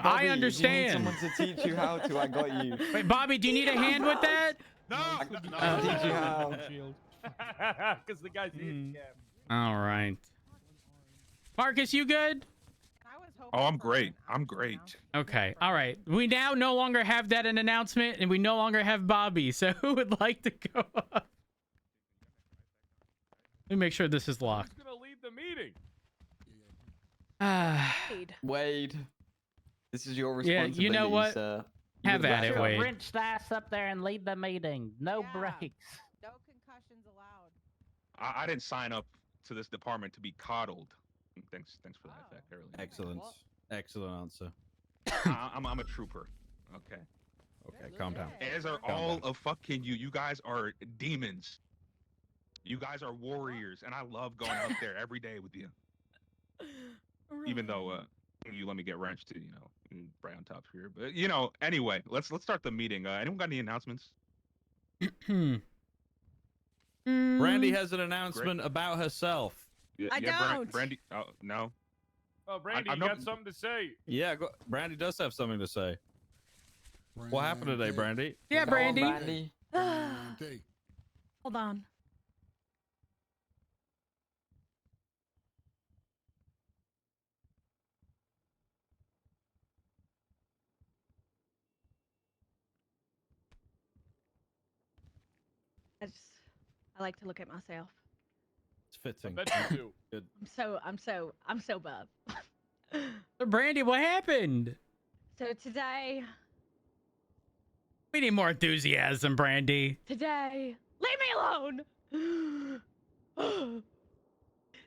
Bobby, I understand. If you need someone to teach you how to, I got you. Wait, Bobby, do you need a hand with that? No! I'll teach you how. Because the guy's in scam. All right. Marcus, you good? Oh, I'm great. I'm great. Okay. All right. We now no longer have that an announcement, and we no longer have Bobby. So who would like to go up? Let me make sure this is locked. Who's gonna lead the meeting? Wade, this is your Yeah, responsibility, you know what? sir. Have at it, Sure, Wade. wrench the ass up there and lead the meeting. No breaks. No concussions allowed. I didn't sign up to this department to be coddled. Thanks for that, Caroline. Excellent. Excellent answer. I'm a trooper. Okay. Okay, calm down. As are all of fucking you. You guys are demons. You guys are warriors, and I love going out there every day with you. Even though you let me get wrenched too, brown tops here. But anyway, let's start the meeting. Anyone got any announcements? Brandy has an announcement about herself. I don't. Brandy. Oh no. Oh, Brandy, I'm you not- got something to say? Yeah, Brandy does have something to say. What happened today, Brandy? Yeah, Come on, Brandy. Brandy. Hold on. I like to look at myself. It's fitting. I bet you do. Good. I'm so buff. So Brandy, what happened? So today, We need more enthusiasm, Brandy. leave me alone.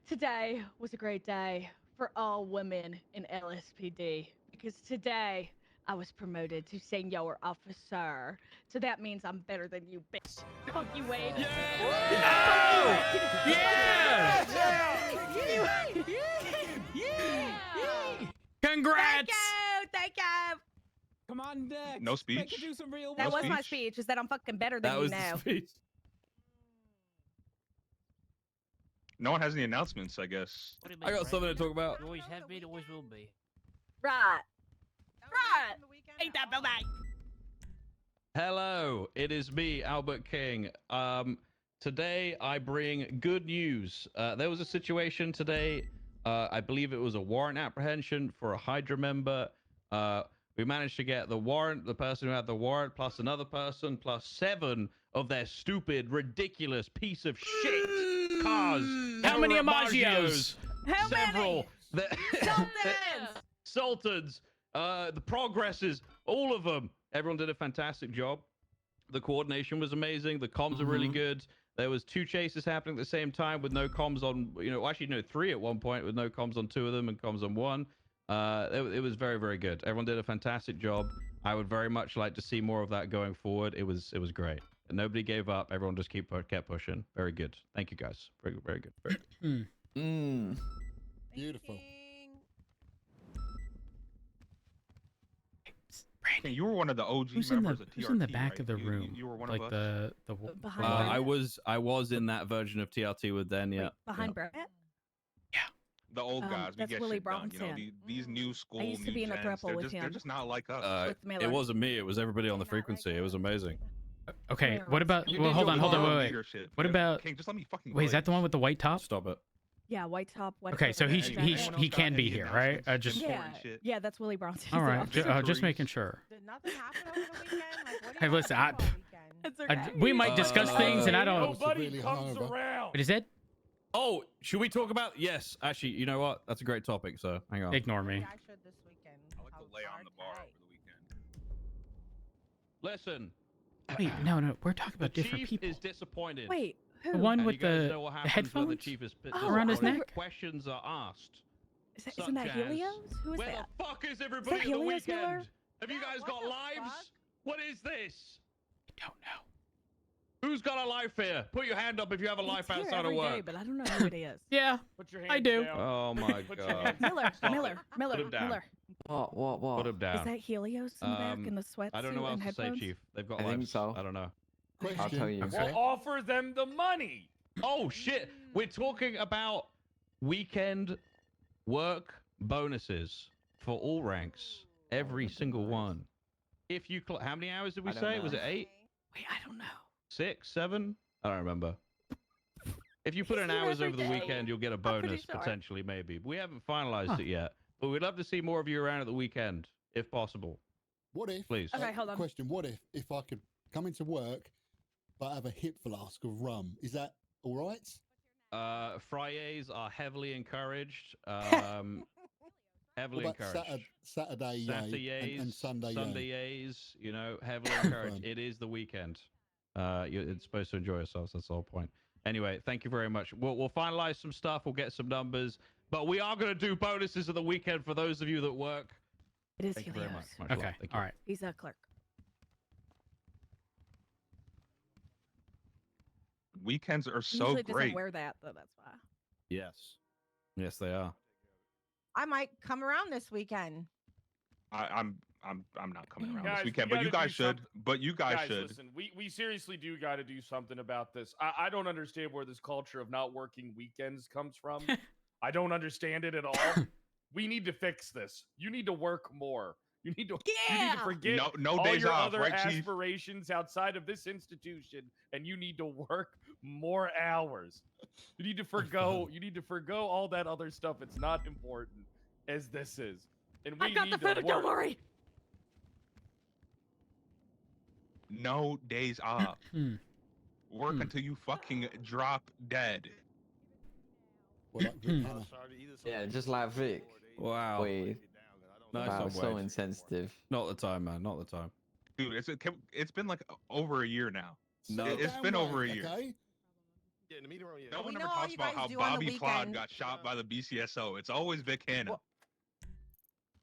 Today was a great day for all women in LSPD because today I was promoted to senior officer. So that means I'm better than you, bitch. Fuck you, Wade. Yeah! Congrats! Thank you. Come on, Dex. No speech? Make it do some real That No was my speech? speech, is that I'm fucking better than That you was now. the speech. No one has any announcements, I guess. What do you mean, I got something to talk about. You always have been, always will be. Right. Ain't that about that? Hello, it is me, Albert King. Today I bring good news. There was a situation today. I believe it was a warrant apprehension for a Hydra member. We managed to get the warrant, the person who had the warrant, plus another person, plus 7 of their stupid, ridiculous piece of shit cars. How many Amagios? How Several. many? Sultans. The Progresses, all of them. Everyone did a fantastic job. The coordination was amazing. The comms are really good. There was 2 chases happening at the same time with no comms on, actually no, 3 at one point with no comms on 2 of them and comms on 1. It was very, very good. Everyone did a fantastic job. I would very much like to see more of that going forward. It was great. And nobody gave up. Everyone just kept pushing. Very good. Thank you guys. Very, very good. Very good. Beautiful. Hey, you were one of the OG Who's in members of TRT, who's in the back right? of the You- room? You were one like of us. the Behind I was in that version of TRT with Den. Yeah. Behind Brett? The old guys. We that's get Willie shit done. Bronson. These new school, used to new be in a gens, throuple with they're him. just not like us. With Miller. It wasn't me. It was everybody on the frequency. It was amazing. Okay, Yeah. what about? You Well, did hold your on, wait. leadership, What man. about? King, just let me fucking. Wait, is that the one with the white top? Stop it. Yeah, white top, white Okay, so Any- he anyone else got can be any here, right? announcements? Just Important Yeah, shit. yeah, that's Willie Bronson. all right. He's the Just making sure. Did nothing happen over the weekend? Like, what do Hey, you listen, guys do all weekend? It's I- we might discuss things, and I don't. Nobody really comes hungover. around. What is it? Oh, should we talk about? Yes, actually, you know what? That's a great topic. So hang on. Ignore me. Yeah, I should this weekend. I like How to lay on hard the bar today. over the weekend. Listen. Wait, no, we're talking The about different chief people. is disappointed. Wait, who? The one And with you guys the know what happens when headphones the chief is pissed Oh, around his when neck. Questions are asked. Isn't that such as, Helios? Who is Where that? the fuck is everybody at the Helios weekend? Miller? Have you Yeah, guys what got the lives? fuck? What is this? I don't know. Who's got a life here? Put your hand up if you have a life He's here outside of every day, work. but I don't know who it is. Yeah, Put your hands I do. down. Oh my Put your god. hands Miller, Stop Miller, it. Miller, Put him down. Miller. What? Put him down. Is that Helios in the back in the sweatsuit I don't know what and else to say, headphones? Chief. They've got I think lives. so. I don't know. Question. I'll tell you. Okay. Well, offer them the money. Oh shit! We're talking about weekend work bonuses for all ranks. Every single one. If you how many hours did we I don't say? know. Was it 8? Wait, I don't know. 6, 7? I don't remember. If you put He's in here hours every over the day. weekend, you'll get a pretty bonus sure. potentially, maybe. We haven't finalized Huh. it yet, but we'd love to see more of you around at the weekend, if possible. What if? Please. Okay, hold on. Question: what if I could come into work, but have a hip flask of rum? Is that all right? Fridays are heavily encouraged. Heavily What about encouraged. Saturday, yay, and Sunday, yay? Sundays, you know, heavily encouraged. Confirmed. It is the weekend. It's supposed to enjoy yourselves. That's the whole point. Anyway, thank you very much. We'll finalize some stuff. We'll get some numbers, but we are going to do bonuses of the weekend for those of you that work. It is Thank you very much. Helios. Much love. Okay. Thank you. All right. He's a clerk. Weekends are He so usually great. doesn't wear that, though. That's why. Yes. Yes, they are. I might come around this weekend. I'm not coming around Guys, this we weekend, but gotta you do guys should. something. But you guys Guys, should. listen, we seriously do got to do something about this. I don't understand where this culture of not working weekends comes from. I don't understand it at all. We need to fix this. You need to work more. You need to forget No all days your off, other right, Chief? aspirations outside of this institution, and you need to work more hours. You need to forgo all that other stuff. It's not important as this is. And we I've got need the to food. work. Don't worry. No days off. Work until you fucking drop dead. Well, like Vic Hanna. Yeah, just like Vic. Wow. Wait. Nice Wow, one, so Wade. insensitive. Not the time, man. Not the time. Dude, it's been like over a year now. No. It's Damn been right, over a year. Okay? Yeah, in the meeting room, yeah. No We one know ever all talks you about guys how do on the Bobby Plod weekend. got shot by the BCSO. It's always Vic Hanna.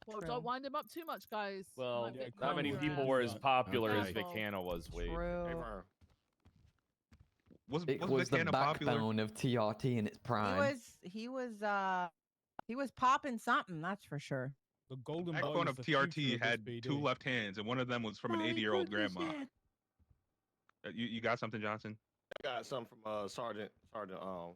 Well, True. don't wind him up too much, guys. He Well, might get not many cold people around. were as popular as Okay. Vic Hanna was, Wade. True. Was Vic Vic was the Hanna popular? backbone of TRT in its prime. He was popping something, that's for sure. The golden Backbone boy of TRT had 2 left hands, and one of them was from an 80-year-old grandma. You got something, Johnson? I got something from Sergeant Charles.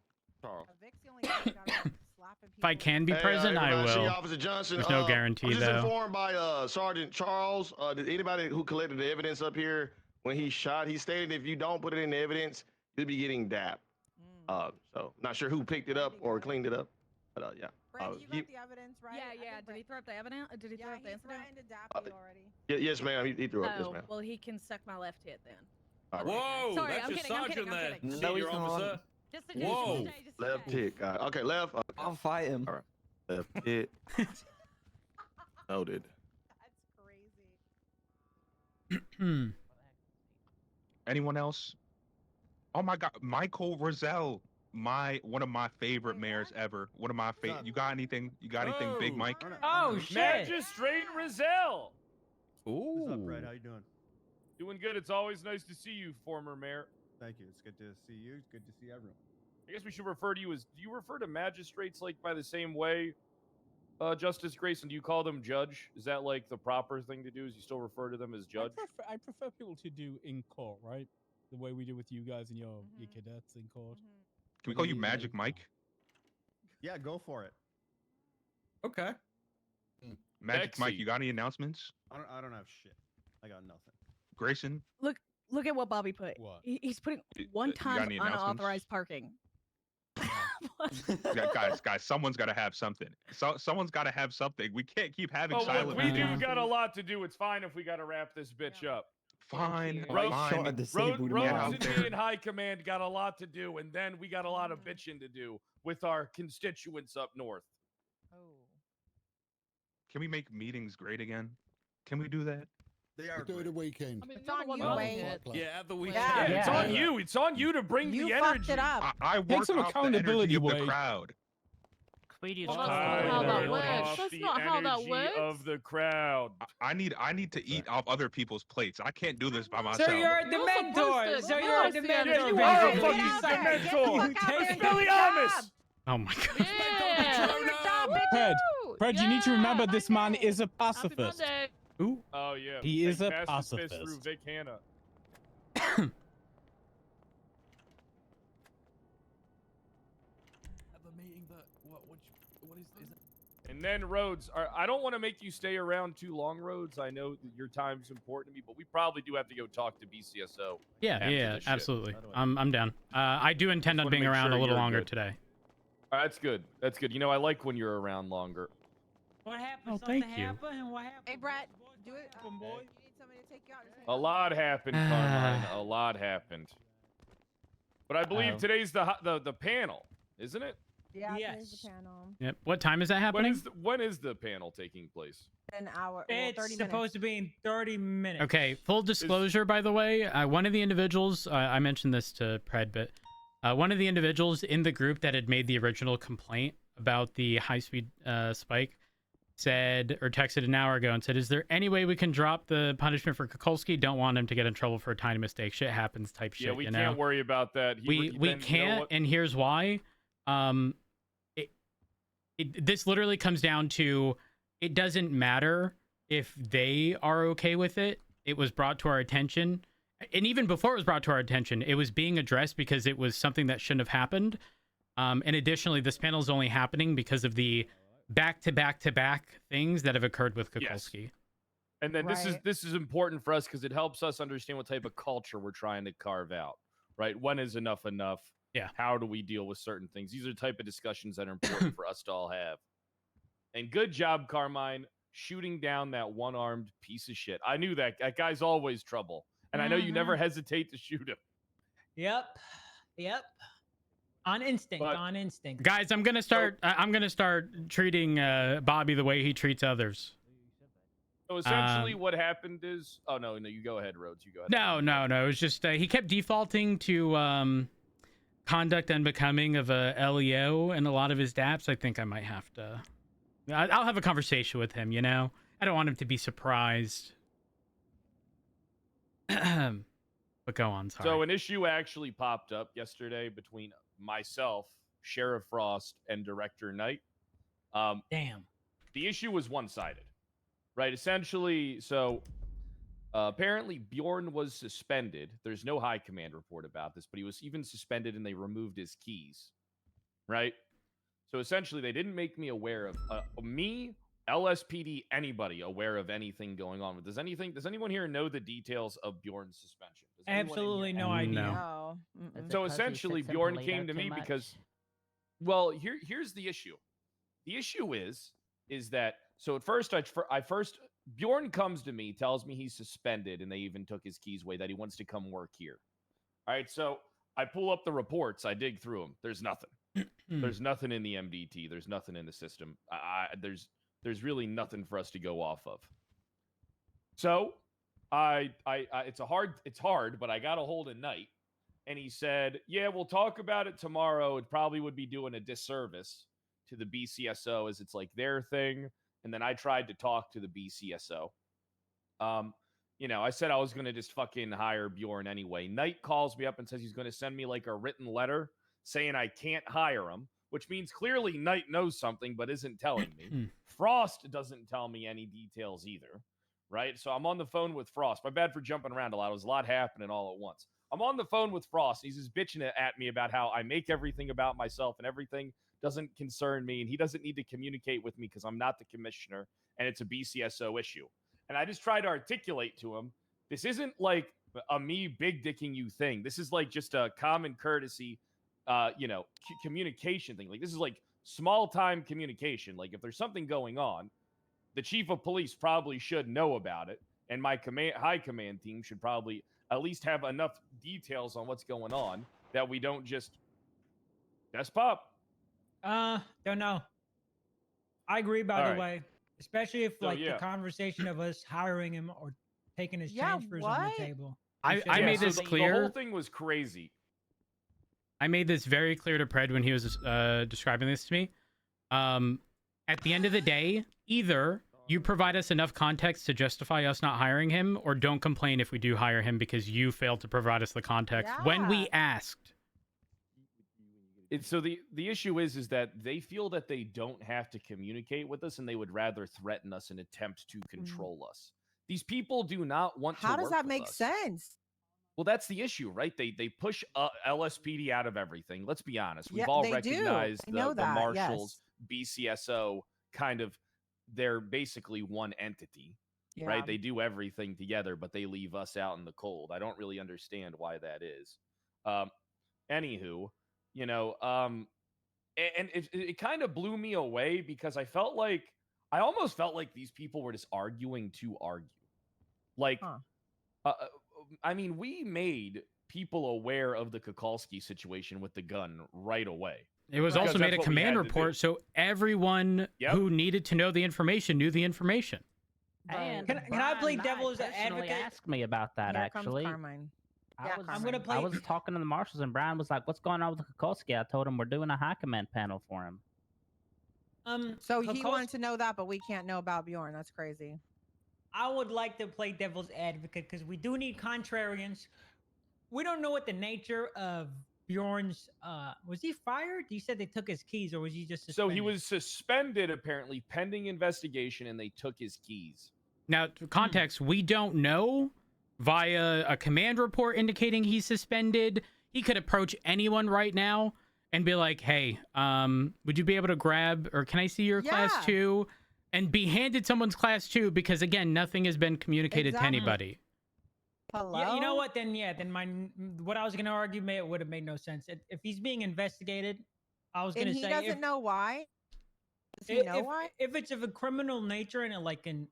Vic's the only guy who got around slapping If I people. can be present, I everybody, will. See Officer Johnson. There's no guarantee, I'm just though. informed by Sergeant Charles. Did anybody who collected the evidence up here when he shot? He stated if you don't put it in the evidence, you'll be getting dapped. So not sure who picked it up or cleaned it up, but yeah. Brad, you got the evidence, right? Yeah, I yeah. think Did he throw up the evidence? Did he throw Yeah, up the he incident? threatened to dap you already. Yes, ma'am. He threw up. Yes, Oh, ma'am. well, he can suck my left hit then. All right. Whoa, Sorry, that's I'm your kidding, I'm sergeant kidding, I'm there. kidding. No, Senior he's not. officer. Just a Whoa. Just a day, just a Left day. hit, guy. Okay, left. I'll fight him. All right. Left hit. Noted. That's crazy. Anyone else? Oh my God, Michael Roselle, one of my favorite mayors ever. One of my favorite. You got anything? You got anything, Big Mike? Oh shit! Magistrate Rizal. Ooh. What's up, Brad? How you doing? Doing good. It's always nice to see you, former mayor. Thank you. It's good to see you. It's good to see everyone. I guess we should refer to you as. Do you refer to magistrates like by the same way, Justice Grayson? Do you call them judge? Is that like the proper thing to do? Is you still refer to them as judge? I prefer people to do in court, right? The way we do with you guys and your cadets in court. Can we call you Magic Mike? Yeah, go for it. Okay. Magic Mike, Sexy. you got any announcements? I don't have shit. I got nothing. Grayson? Look at what Bobby put. What? He's putting You one got time any announcements? unauthorized parking. Guys, someone's got to have something. Someone's got to have something. We can't keep having Oh, silent look, we do meetings. got a lot to do. It's fine if we got to wrap this bitch up. Fine, you. I shot a fine. disabled Rose man. and me in high command got a lot to do, and then we got a lot of bitching to do with our constituents up north. Oh. Can we make meetings great again? Can we do that? They We are do it great. a weekend. I mean, It's you're the on one you, running Wade. it. Yeah, at the weekend. Yeah, Yeah, it's yeah. on you. It's on you to bring You the fucked energy. it up. I work some off the accountability, energy of the Wade. crowd. Speedy is Well, trying that's to not how avoid that the works. audience. Off That's the not how that energy works. of the crowd. I need to eat off other people's plates. I can't do this by myself. So you're the You're mentor. supposed to- So you're you're the supposed to- mentor. Yes, you are a basically. fucking Get out there. mentor. Get the fuck out You there and take- do your Expelliarmus! job. Oh my god. Yeah. Do your job, bitch. Fred, Woo! Fred, you need to remember this man Monday. is a Happy pacifist. Monday. Ooh. Oh yeah. He is Take a fast and fist through pacifist. Vic Hanna. And then Rhodes, I don't want to make you stay around too long, Rhodes. I know that your time's important to me, but we probably do have to go talk to BCSO. Yeah, absolutely. I'm down. I do intend Just on wanna being make around sure a little you're longer good. today. That's good. That's good. You know, I like when you're around longer. What happened? Oh, Something thank you. happened? What happened? Hey, Brett, do it. Boy. You need somebody to take you out. Just hang A on. lot happened, Carmine. A lot happened. But I believe today's the panel, isn't it? Yeah, Yes. today's the panel. Yep. What time is that happening? When is the panel taking place? An hour. It's 30 supposed minutes. to be in 30 minutes. Okay, full disclosure, by the way, one of the individuals, I mentioned this to Pred, but one of the individuals in the group that had made the original complaint about the high-speed spike said, or texted an hour ago and said, is there any way we can drop the punishment for Kukulski? Don't want him to get in trouble for a tiny mistake. Shit happens type shit, Yeah, we you can't know? worry about that. We can't, and here's why. This literally comes down to, it doesn't matter if they are okay with it. It was brought to our attention. And even before it was brought to our attention, it was being addressed because it was something that shouldn't have happened. And additionally, this panel is only happening because of the back-to-back-to-back things that have occurred with Kukulski. Yes. And then this is important for us because it helps us understand what type of culture we're trying to carve out, right? When is enough enough? Yeah. How do we deal with certain things? These are the type of discussions that are important for us to all have. And good job, Carmine, shooting down that one-armed piece of shit. I knew that guy's always trouble, and I know you never hesitate to shoot him. Yep. On instinct. On instinct. Guys, I'm gonna start treating Bobby the way he treats others. So essentially, what happened is, oh no, you go ahead, Rhodes. You go ahead. No. It was just he kept defaulting to conduct unbecoming of a LEO in a lot of his daps. I think I might have to. I'll have a conversation with him. You know, I don't want him to be surprised. But go on. Sorry. So an issue actually popped up yesterday between myself, Sheriff Frost, and Director Knight. Damn. The issue was one-sided, right? Essentially, so apparently Bjorn was suspended. There's no high command report about this, but he was even suspended and they removed his keys, right? So essentially, they didn't make me aware of me, LSPD, anybody aware of anything going on. Does anyone here know the details of Bjorn's suspension? Does anyone in Absolutely here- no idea. No. So essentially, Bjorn came to me because, well, here's the issue. The issue is that, so at first, Bjorn comes to me, tells me he's suspended, and they even took his keys away, that he wants to come work here. All right, so I pull up the reports, I dig through them. There's nothing. There's nothing in the MDT. There's nothing in the system. There's really nothing for us to go off of. So it's hard, but I got a hold of Knight, and he said, yeah, we'll talk about it tomorrow. It probably would be doing a disservice to the BCSO as it's like their thing. And then I tried to talk to the BCSO. I said I was going to just fucking hire Bjorn anyway. Knight calls me up and says he's going to send me like a written letter saying I can't hire him, which means clearly Knight knows something but isn't telling me. Frost doesn't tell me any details either, right? So I'm on the phone with Frost. My bad for jumping around a lot. It was a lot happening all at once. I'm on the phone with Frost. He's just bitching at me about how I make everything about myself and everything doesn't concern me, and he doesn't need to communicate with me because I'm not the commissioner, and it's a BCSO issue. And I just try to articulate to him, this isn't like a me big dicking you thing. This is like just a common courtesy, communication thing. Like, this is like small time communication. Like, if there's something going on, the chief of police probably should know about it, and my high command team should probably at least have enough details on what's going on that we don't just pop. Don't know. I agree, by the way. Especially if, the conversation of us hiring him or taking his transfers on the table. I made this clear. The whole thing was crazy. I made this very clear to Pred when he was describing this to me. At the end of the day, either you provide us enough context to justify us not hiring him, or don't complain if we do hire him because you failed to provide us the context when we asked. So the issue is that they feel that they don't have to communicate with us, and they would rather threaten us and attempt to control us. These people do not want to. How does that make sense? Well, that's the issue, right? They push LSPD out of everything. Let's be honest. We've Yeah, all they do. recognized I know the that, marshals, BCSO, kind of they're basically one entity, right? They do everything together, but they leave us out in the cold. I don't really understand why that is. Anywho, you know, and it kind of blew me away because I almost felt like these people were just arguing to argue. Like, I mean, we made people aware of the Kukulski situation with the gun right away. It was also made a command report, so everyone who needed to know the information knew the information. And Can I play devil's personally advocate? asked me about that, Here actually. comes Carmine. I'm gonna play. I was talking to the marshals, and Brian was like, "What's going on with Kukulski?" I told him we're doing a high command panel for him. So he wanted to know that, but we can't know about Bjorn. That's crazy. I would like to play devil's advocate because we do need contrarians. We don't know what the nature of Bjorn's was he fired? You said they took his keys, or was he just suspended? So he was suspended apparently pending investigation, and they took his keys. Now, context, we don't know. Via a command report indicating he's suspended, he could approach anyone right now and be like, hey, would you be able to grab, or can I see your class 2? And be handed someone's class 2 because, again, nothing has been communicated to anybody. Hello? Yeah, you know what? Then what I was going to argue would have made no sense. If he's being investigated, I was going to say... he doesn't know why? Does he know why? If it's of a criminal nature and it can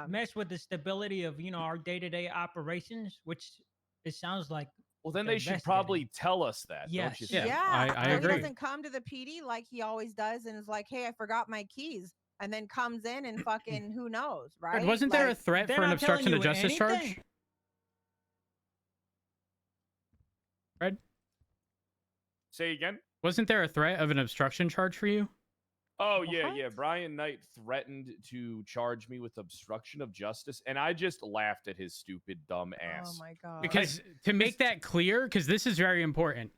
mess with the stability of, our day-to-day operations, which it sounds like... Well, then they should probably tell us that, don't you think? I agree. He doesn't come to the PD like he always does and is like, hey, I forgot my keys. And then comes in and fucking who knows, right? Wasn't there a threat for an obstruction of justice charge? Fred? Say again? Wasn't there a threat of an obstruction charge for you? Oh, yeah. Brian Knight threatened to charge me with obstruction of justice, and I just laughed at his stupid, dumb ass. Oh, my God. Because to make that clear, because this is very important,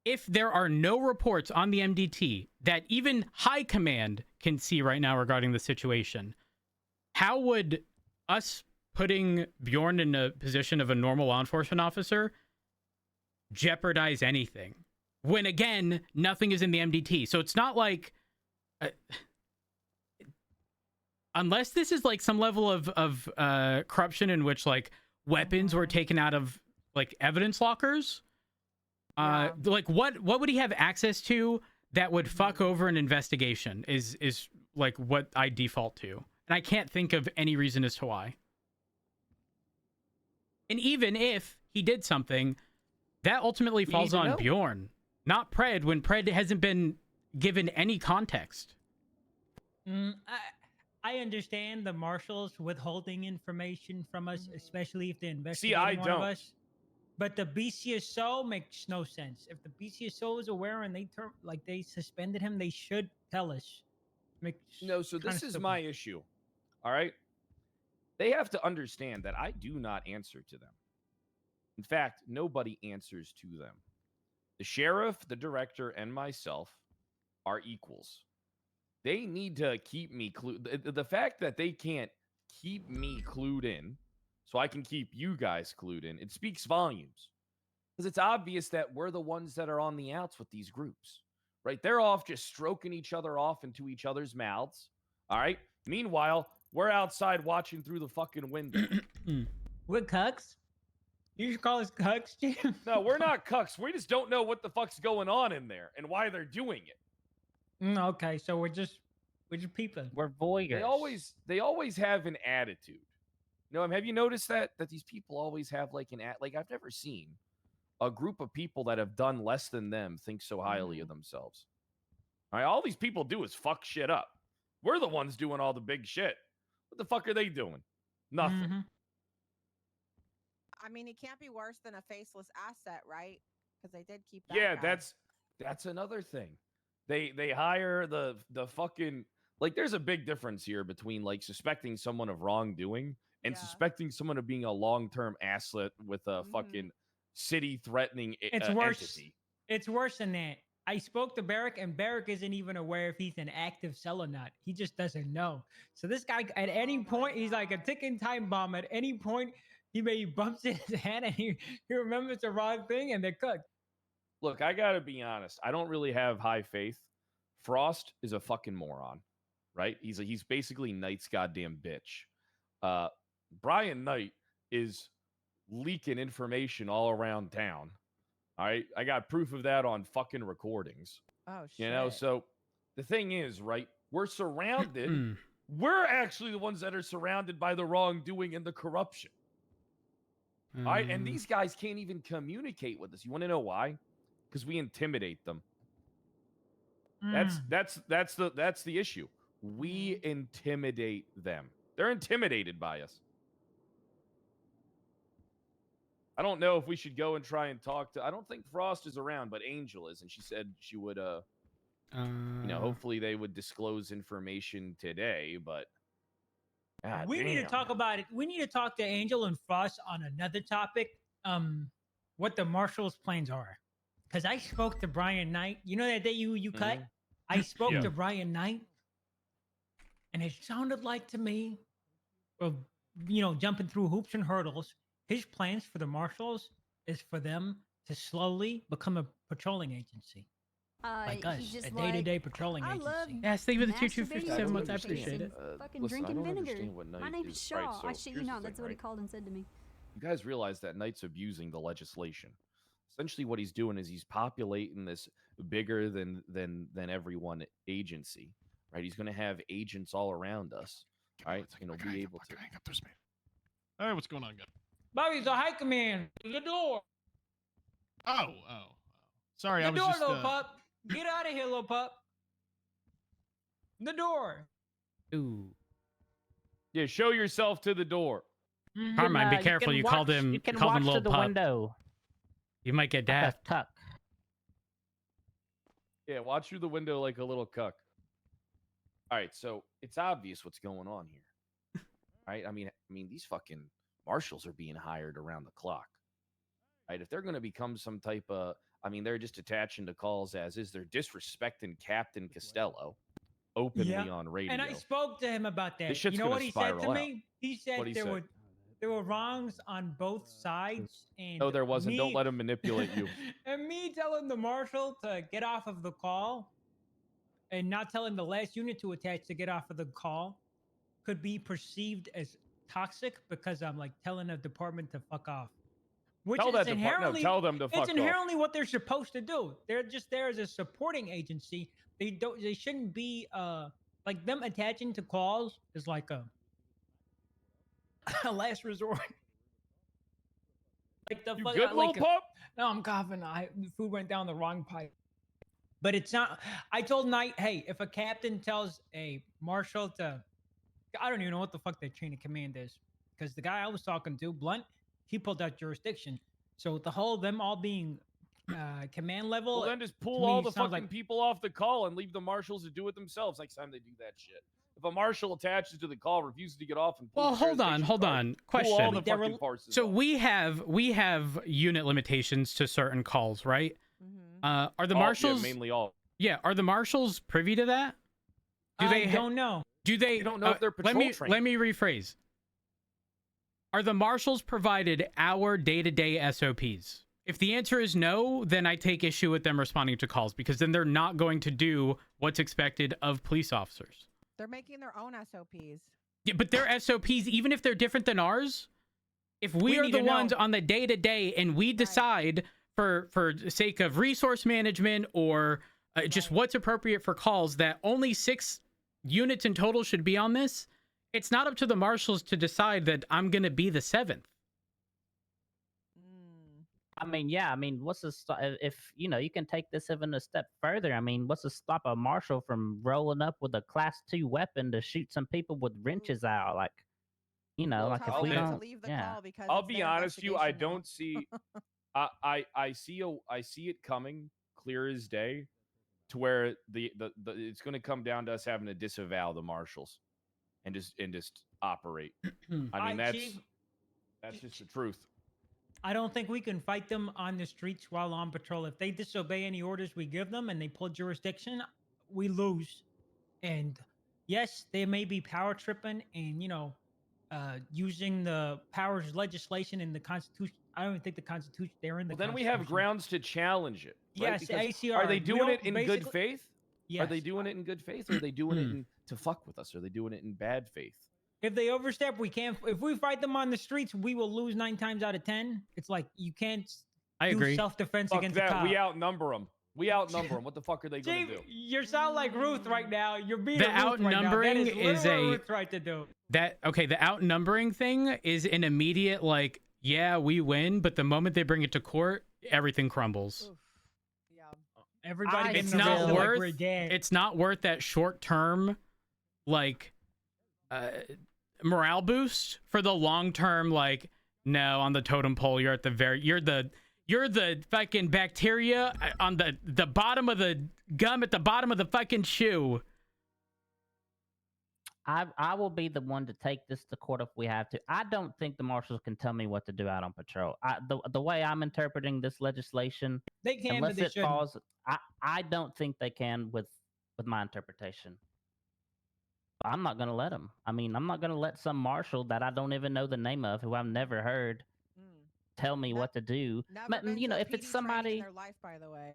if there are no reports on the MDT that even high command can see right now regarding the situation, how would us putting Bjorn in a position of a normal law enforcement officer jeopardize anything? When, again, nothing is in the MDT. So it's not like... unless this is like some level of corruption in which like weapons were taken out of like evidence lockers, like what would he have access to that would fuck over an investigation is like what I default to, and I can't think of any reason as to why. And even if he did something, that ultimately falls on Bjorn, not Pred, when Pred hasn't been given any context. I understand the marshals withholding information from us, especially if they're investigating one of us. But the BCSO makes no sense. If the BCSO is aware and they suspended him, they should tell us. So this is my issue. All right? They have to understand that I do not answer to them. In fact, nobody answers to them. The sheriff, the director, and myself are equals. They need to keep me clued. The fact that they can't keep me clued in so I can keep you guys clued in, it speaks volumes. Because it's obvious that we're the ones that are on the outs with these groups, right? They're off just stroking each other off into each other's mouths, all right? Meanwhile, we're outside watching through the fucking window. We're cucks? You should call us cucks, Jim. No, we're not cucks. We just don't know what the fuck's going on in there and why they're doing it. Okay, so we're just people. We're voyeurs. They always have an attitude. Have you noticed that these people always have like I've never seen a group of people that have done less than them think so highly of themselves. All right, all these people do is fuck shit up. We're the ones doing all the big shit. What the fuck are they doing? Nothing. I mean, it can't be worse than a faceless asset, right? Because they did keep that guy. That's another thing. They hire the fucking, like, there's a big difference here between like suspecting someone of wrongdoing and suspecting someone of being a long-term asset with a fucking city-threatening entity. It's worse than that. I spoke to Barrick, and Barrick isn't even aware if he's an active cell or not. He just doesn't know. So this guy, at any point, he's like a ticking time bomb. At any point, he maybe bumps in his head and he remembers the wrong thing, and they're cooked. Look, I gotta be honest. I don't really have high faith. Frost is a fucking moron, right? He's basically Knight's goddamn bitch. Brian Knight is leaking information all around town. All right, I got proof of that on fucking recordings. Oh shit. You know, so the thing is, right? We're surrounded. We're actually the ones that are surrounded by the wrongdoing and the corruption. All right, and these guys can't even communicate with us. You want to know why? Because we intimidate them. That's the issue. We intimidate them. They're intimidated by us. I don't know if we should go and try and talk to. I don't think Frost is around, but Angel is, and she said she would. You know, hopefully they would disclose information today. But we need to talk about it. We need to talk to Angel and Frost on another topic. What the Marshals' plans are, because I spoke to Brian Knight. You know that day you cut. I spoke to Brian Knight, and it sounded like to me, well, you know, jumping through hoops and hurdles. His plans for the Marshals is for them to slowly become a patrolling agency. Like us, a day-to-day patrolling agency. Yes, thank you for the 257 months. I appreciate it. Fucking drinking vinegar. My name is Shaw. I shit you not. That's what he called and said to me. You guys realize that Knight's abusing the legislation. Essentially, what he's doing is he's populating this bigger than everyone agency, right? He's going to have agents all around us, right? And he'll be able to. All right, what's going on, guys? Bobby's a high command. The door. Oh. Sorry, the I was door, just. Little pup. Get out of here, little pup. The door. Ooh. Yeah, show yourself to the door. Carmine, be careful. You called him. You can called him watch little to the pup. window. You might get daft. Tuck. Yeah, watch through the window like a little cuck. All right, so it's obvious what's going on here. Right? I mean, these fucking marshals are being hired around the clock. Right? If they're going to become some type of, they're just attaching to calls as is. They're disrespecting Captain Costello openly on radio. And I spoke to him about that. This shit's you know what he said to out. me? He said there were wrongs on both sides. And no, there wasn't. Don't let him manipulate you. And me telling the marshal to get off of the call and not telling the last unit to attach to get off of the call could be perceived as toxic because I'm like telling a department to fuck off. Which tell is that inherently, tell them to fuck off. It's inherently what they're supposed to do. They're just there as a supporting agency. They shouldn't be like them attaching to calls is like a last resort. Like the fuck, good little pup? No, I'm coughing. The food went down the wrong pipe. But it's not. I told Knight, hey, if a captain tells a marshal to, I don't even know what the fuck their chain of command is, because the guy I was talking to, Blunt, he pulled out jurisdiction. So the whole them all being command level. Well, then just pull all the fucking people off the call and leave the marshals to do it themselves next time they do that shit. If a marshal attaches to the call, refuses to get off, and well, hold on. Question. All the fucking parses so off. we have unit limitations to certain calls, right? Are the marshals mainly all? Yeah, are the marshals privy to that? I don't know. Do they? You don't know if they're patrol trained. Let me rephrase. Are the marshals provided our day-to-day SOPs? If the answer is no, then I take issue with them responding to calls because then they're not going to do what's expected of police officers. They're making their own SOPs. Yeah, but their SOPs, even if they're different than ours, if we are the ones on the day-to-day and we decide for sake of resource management or just what's appropriate for calls that only 6 units in total should be on this, it's not up to the marshals to decide that I'm going to be the 7th. What's the if you can take this even a step further? What's to stop a marshal from rolling up with a Class 2 weapon to shoot some people with wrenches out? Like, like if we don't, I'll be honest with you, I don't see. I see it coming clear as day, to where the it's going to come down to us having to disavow the marshals, and just operate. That's just the truth. I don't think we can fight them on the streets while on patrol. If they disobey any orders we give them and they pull jurisdiction, we lose. And yes, they may be power tripping and using the powers legislation in the Constitution. I don't even think the Constitution. They're in the. Well, then we have grounds to challenge it. Right? Yes, because ACR. Are they doing it in good faith? Are they Yes. doing it in good faith, or are they doing it to fuck with us? Are they doing it in bad faith? If they overstep, we can't. If we fight them on the streets, we will lose 9 times out of 10. It's like you can't I do agree. self-defense Fuck against that. a cop. We outnumber them. We outnumber them. What the fuck are they gonna do? You sound like Ruth right now. You're being The a Ruth right now. That outnumbering is is literally a- what Ruth's right to do. The outnumbering thing is an immediate like, yeah, we win, but the moment they bring it to court, everything crumbles. Everybody It's getting not arrested like worth. we're dead. It's not worth that short term, like, morale boost for the long term. Like, no, on the totem pole, you're at the very. You're the fucking bacteria on the bottom of the gum at the bottom of the fucking shoe. I will be the one to take this to court if we have to. I don't think the marshals can tell me what to do out on patrol. The way I'm interpreting this legislation, They can, unless but they it shouldn't. falls, I don't think they can with my interpretation. I'm not gonna let them. I mean, I'm not gonna let some marshal that I don't even know the name of, who I've never heard, tell me what to do. Never been You know, to a if it's PD training somebody. in their life, by the way.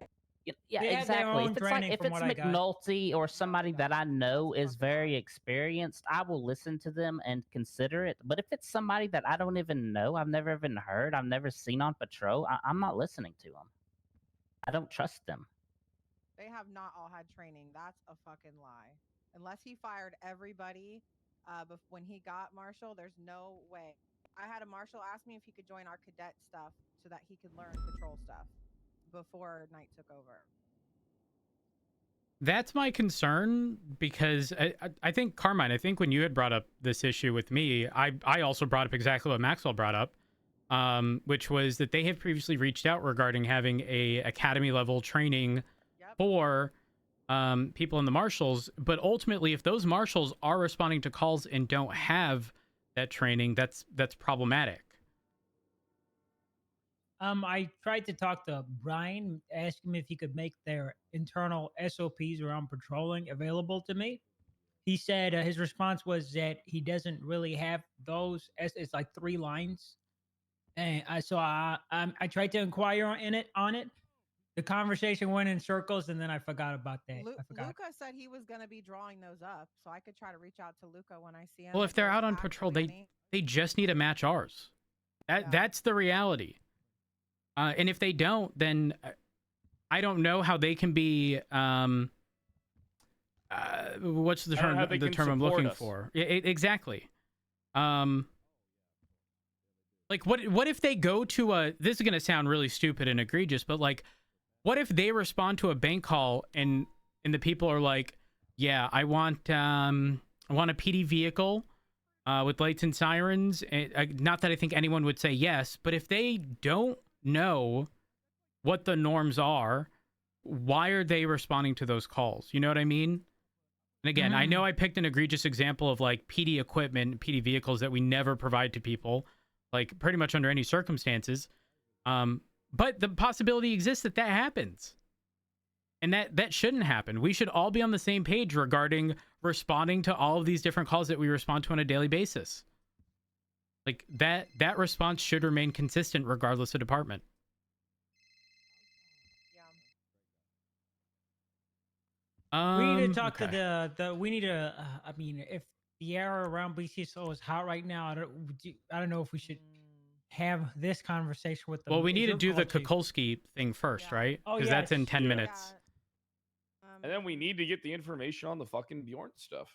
Yeah, They had their exactly. own If it's like training if from it's what I got. McNulty or somebody that I know is very experienced, I will listen to them and consider it. But if it's somebody that I don't even know, I've never even heard, I've never seen on patrol, I'm not listening to them. I don't trust them. They have not all had training. That's a fucking lie. Unless he fired everybody when he got marshal, there's no way. I had a marshal ask me if he could join our cadet stuff so that he could learn patrol stuff before Knight took over. That's my concern, because I think, Carmine, I think when you had brought up this issue with me, I also brought up exactly what Maxwell brought up, which was that they have previously reached out regarding having a academy level training for people in the marshals. But ultimately, if those marshals are responding to calls and don't have that training, that's problematic. I tried to talk to Brian, ask him if he could make their internal SOPs around patrolling available to me. He said his response was that he doesn't really have those. It's like 3 lines, and I tried to inquire on it. The conversation went in circles, and then I forgot about that. I forgot. Luca said he was going to be drawing those up, so I could try to reach out to Luca when I see him. Well, if they're out on patrol, they just need to match ours. That's the reality. And if they don't, then I don't know how they can be. What's the term? The term I'm looking for? Exactly. Like what if they go to a? This is gonna sound really stupid and egregious, but like, what if they respond to a bank call and the people are like, yeah, I want a PD vehicle with lights and sirens. And, not that I think anyone would say yes, but if they don't know what the norms are, why are they responding to those calls? You know what I mean? And again, I know I picked an egregious example of like PD equipment, PD vehicles that we never provide to people, like pretty much under any circumstances. But the possibility exists that happens. And that shouldn't happen. We should all be on the same page regarding responding to all of these different calls that we respond to on a daily basis. Like that response should remain consistent regardless of department. We need to talk to the. We need to. I mean, if the air around BCSO is hot right now, I don't know if we should have this conversation with them. Well, we need to do the Kukulski thing first, right? Because that's in 10 minutes. And then we need to get the information on the fucking Bjorn stuff.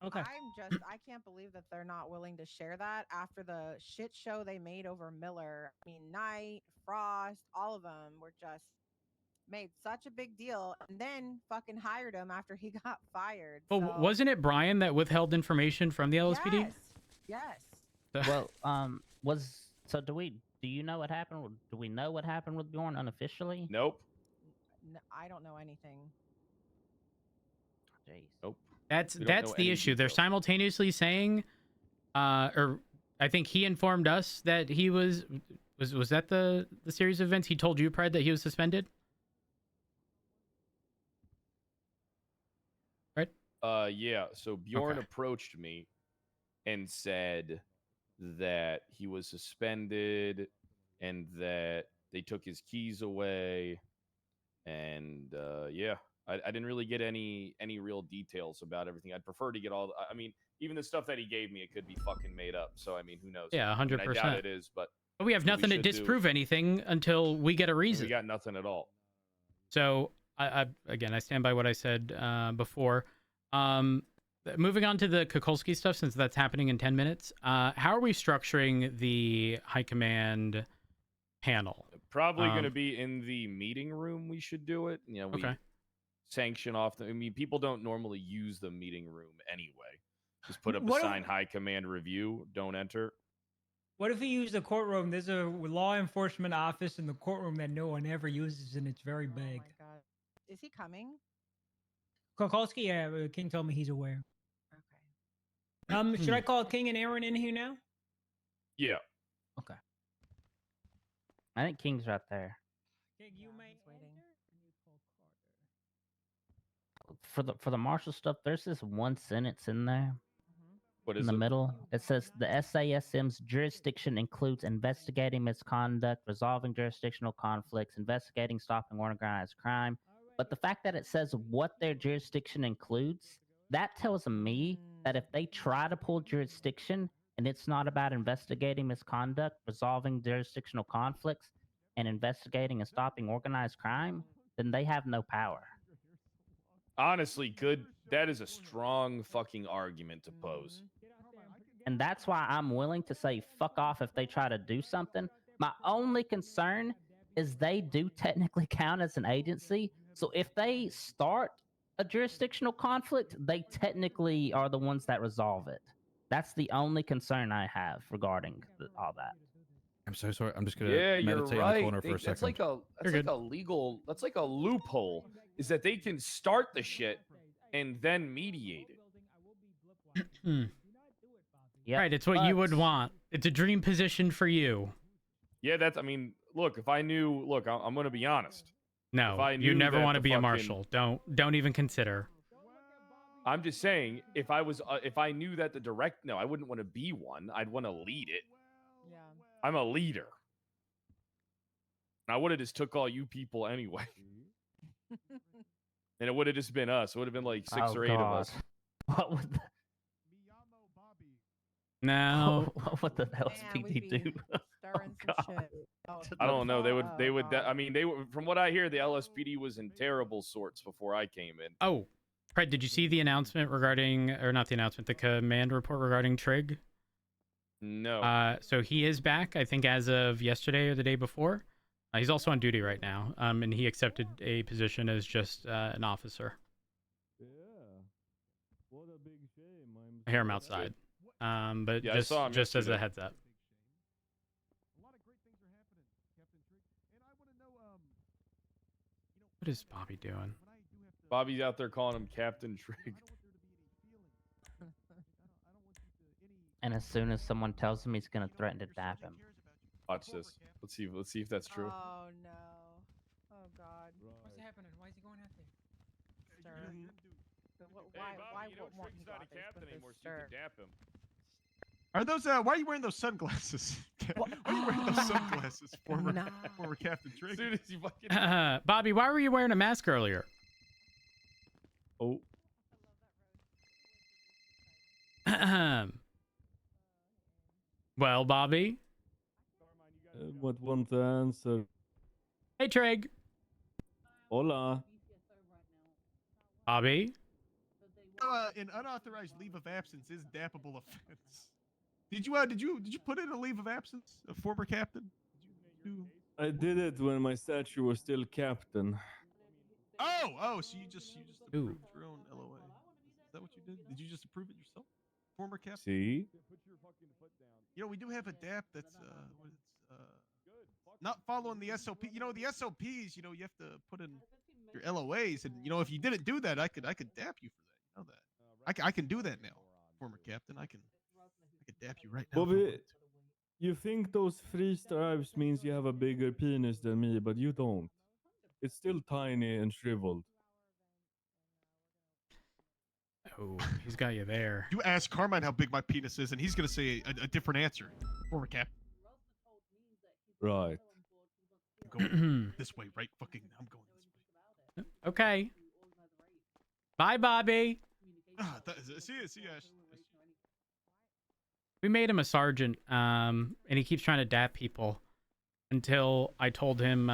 Okay. I can't believe that they're not willing to share that after the shit show they made over Miller. I mean, Knight, Frost, all of them were just made such a big deal and then fucking hired him after he got fired. Well, so. wasn't it Brian that withheld information from the LSPD? Yes. Well, do you know what happened? Do we know what happened with Bjorn unofficially? Nope. No, I don't know anything. Jeez. Nope. That's the issue. They're simultaneously saying, or I think he informed us that he was that the series of events he told you, Pride, that he was suspended? Right? Yeah. So Bjorn approached me and said that he was suspended and that they took his keys away. And yeah, I didn't really get any real details about everything. I'd prefer to get all. I mean, even the stuff that he gave me, it could be fucking made up. So I mean, who knows? Yeah, I mean, 100%. I doubt it is, but we have nothing to should do- disprove anything until we get a reason. We got nothing at all. So I stand by what I said before. Moving on to the Kukulski stuff, since that's happening in 10 minutes. How are we structuring the high command panel? Probably going to be in the meeting room. We should do it. You know, we sanction off. I mean, people don't normally use the meeting room anyway. Just put up a sign: high command review. Don't enter. What if we use the courtroom? There's a law enforcement office in the courtroom that no one ever uses, and it's very big. Oh my god. Is he coming? Kukulski, yeah, King told me he's aware. Okay. Should I call King and Aaron in here now? Yeah. Okay. I think King's right there. King, you may waiting. For the marshal stuff, there's this one sentence in there. What In is the it? middle, it says the SASM's jurisdiction includes investigating misconduct, resolving jurisdictional conflicts, investigating, stopping organized crime. But the fact that it says what their jurisdiction includes, that tells me that if they try to pull jurisdiction and it's not about investigating misconduct, resolving jurisdictional conflicts, and investigating and stopping organized crime, then they have no power. Honestly, good. That is a strong fucking argument to pose. And that's why I'm willing to say fuck off if they try to do something. My only concern is they do technically count as an agency. So if they start a jurisdictional conflict, they technically are the ones that resolve it. That's the only concern I have regarding all that. I'm so sorry. I'm just gonna Yeah, you're meditate right. in the corner for a That's second. like a legal. That's like a loophole. Is that they can start the shit and then mediate it. Yep. Right, it's what you would want. It's a dream position for you. Yeah, that's. I mean, look. If I knew, look, I'm going to be honest. No, If I you knew never that want to the be a fucking- marshal. Don't even consider. I'm just saying, if I knew that the direct, no, I wouldn't want to be one. I'd want to lead it. Yeah. I'm a leader. And I would have just took all you people anyway. And it would have just been us. It would have been like 6 or 8 of us. What would the, No. what the hell does Man, we'd PD be do? stirring some shit. Oh, I don't know. They would. God. I mean, from what I hear, the LSPD was in terrible sorts before I came in. Oh, Fred, did you see the announcement regarding, or not the announcement, the command report regarding Trig? No. So he is back, I think, as of yesterday or the day before. He's also on duty right now, and he accepted a position as just an officer. Yeah. What a big shame. I hear him outside. But Yeah, I saw him just as a yesterday. heads up. What is Bobby doing? Bobby's out there calling him Captain Trig. And as soon as someone tells him, he's gonna threaten to dap him. Watch this. Let's see if that's true. Oh no. Oh god. What's happening? Why is he going after? Stir. Hey, Bobby, you know won't Trig's he go not a out there? captain Supposed to anymore, so you stir. can dap him. Are those? Why are you wearing those sunglasses? Why are you wearing those sunglasses, former Captain As Trig? soon as you fucking. Bobby, why were you wearing a mask earlier? Oh. Well, Bobby. What want to answer? Hey, Trig. Hola. Bobby. An unauthorized leave of absence is dappable offense. Did you put in a leave of absence, a former captain? Did you? I did it when my statue was still captain. Oh, so you just Ooh. approved your own LOA. Is that what you did? Did you just approve it yourself? Former captain? See? You know, we do have a DAP that's not following the SOP. You know, the SOPs, you have to put in your LOAs, and if you didn't do that, I could DAP you for that. You know that. I can do that now, former captain. I can DAP you right now. if I Bobby, wanted to. you think those 3 stripes means you have a bigger penis than me, but you don't. It's still tiny and shriveled. Oh, he's got you there. You ask Carmine how big my penis is, and he's gonna say a different answer. Former captain. Right. I'm going this way, right? I'm going this way. Okay. Bye, Bobby. See you, Ash. We made him a sergeant, and he keeps trying to dap people until I told him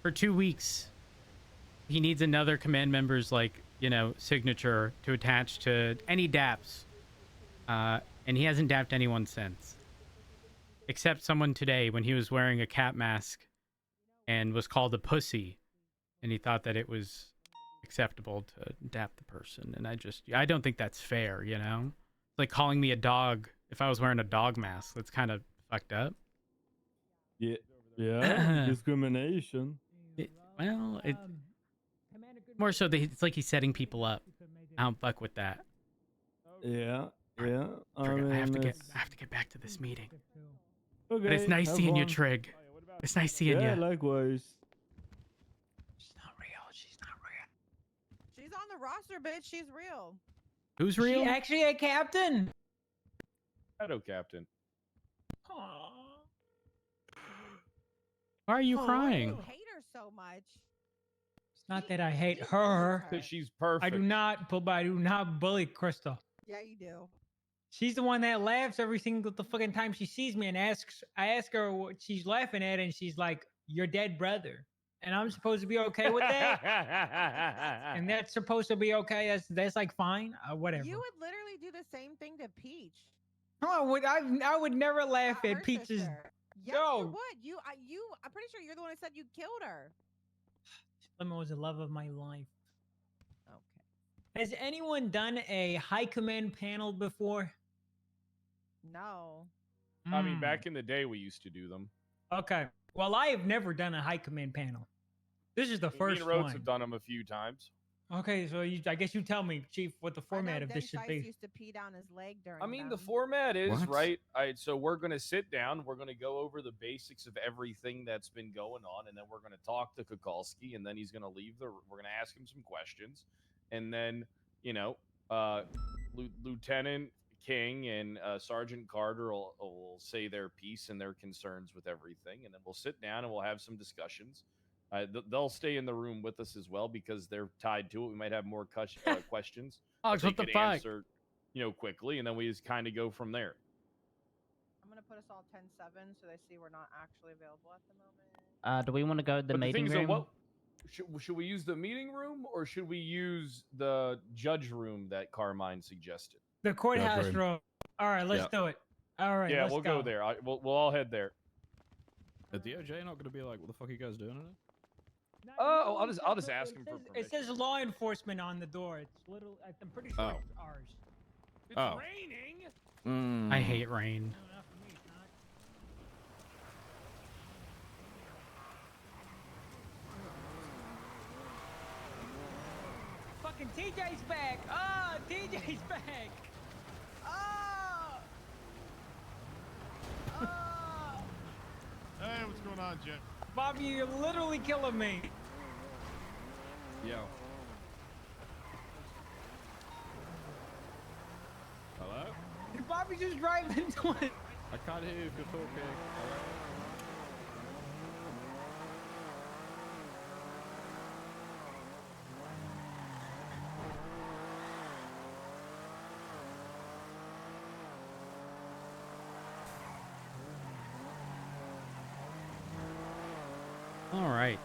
for 2 weeks he needs another command member's, like, you know, signature to attach to any daps. And he hasn't dapped anyone since. Except someone today when he was wearing a cat mask and was called a pussy. And he thought that it was acceptable to dap the person. And I don't think that's fair, you know? It's like calling me a dog if I was wearing a dog mask. That's kind of fucked up. Yeah, discrimination. More so, it's like he's setting people up. I don't fuck with that. Yeah. I have to get back to this meeting. Okay, But it's nice seeing you, Trig. It's nice seeing you. Yeah, likewise. She's not real. She's not real. She's on the roster, bitch. She's real. Who's real? She actually a captain. Hello, Captain. Why are you crying? You hate her so much. It's not that I hate her. Because she's perfect. I do not bully Crystal. Yeah, you do. She's the one that laughs every single fucking time she sees me and I ask her what she's laughing at, and she's like, "Your dead brother." And I'm supposed to be okay with that? And that's supposed to be okay? That's like fine? Whatever. You would literally do the same thing to Peach. Oh, I would never laugh at Her Peach's... sister. Yes, No. you would. I'm pretty sure you're the one who said you killed her. Lemon was the love of my life. Okay. Has anyone done a high command panel before? No. I mean, back in the day, we used to do them. Okay. Well, I have never done a high command panel. This is the first Me and Rhodes one. have done them a few times. Okay, so I guess you tell me, Chief, what the format of this should be. Used to pee down his leg during. I mean, them. the format is What? right. So we're going to sit down. We're going to go over the basics of everything that's been going on, and then we're going to talk to Kukulski, and then he's going to leave the. We're going to ask him some questions, and then Lieutenant King and Sergeant Carter will say their piece and their concerns with everything, and then we'll sit down and we'll have some discussions. They'll stay in the room with us as well because they're tied to it. We might have more questions. Alex, they what the could fuck? answer, quickly, and then we just kind of go from there. I'm gonna put us all 10-7 so they see we're not actually available at the moment. Do we want to go to the But meeting the thing room? is, should we use the meeting room or should we use the judge room that Carmine suggested? The courthouse room. All right, let's do it. All right, Yeah, let's we'll go there. We'll all head there. The DOJ not going to be like, what the fuck are you guys doing in it? Oh, I'll just ask him for permission. It says law enforcement on the door. It's little. I'm pretty sure it's ours. It's raining. I hate rain. Fucking TJ's back. Oh, TJ's back. Oh. Oh. Hey, what's going on, Jet? Bobby, you're literally killing me. Yo. Hello? Did Bobby just drive into it? I can't hear you if you're talking. All right.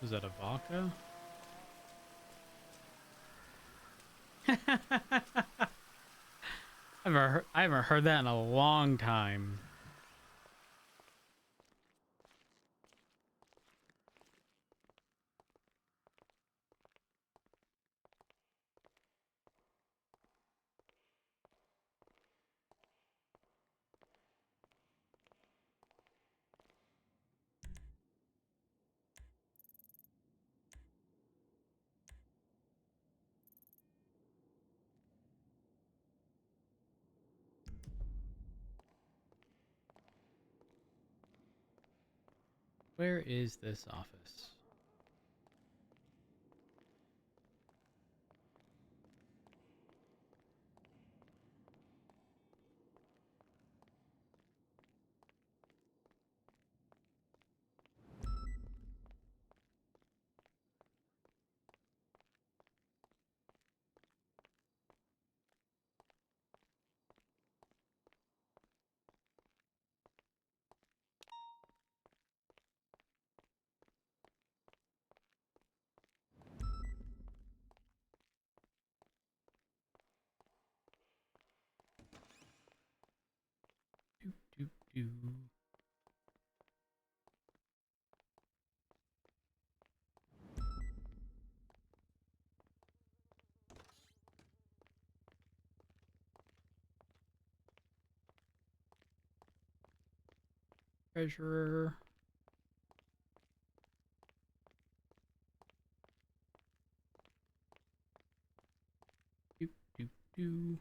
Is that a vodka? I haven't heard that in a long time. Where is this office? Do. Treasurer. Do.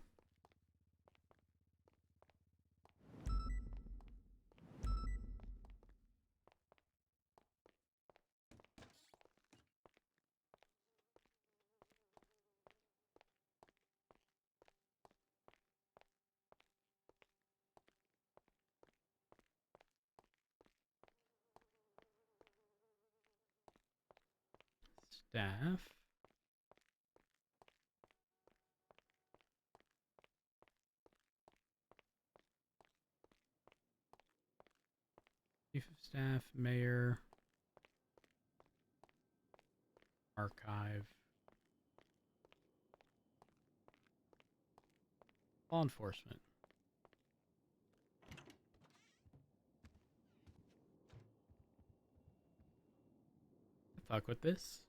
Staff. Chief of Staff, Mayor, Archive, Law Enforcement. Fuck with this.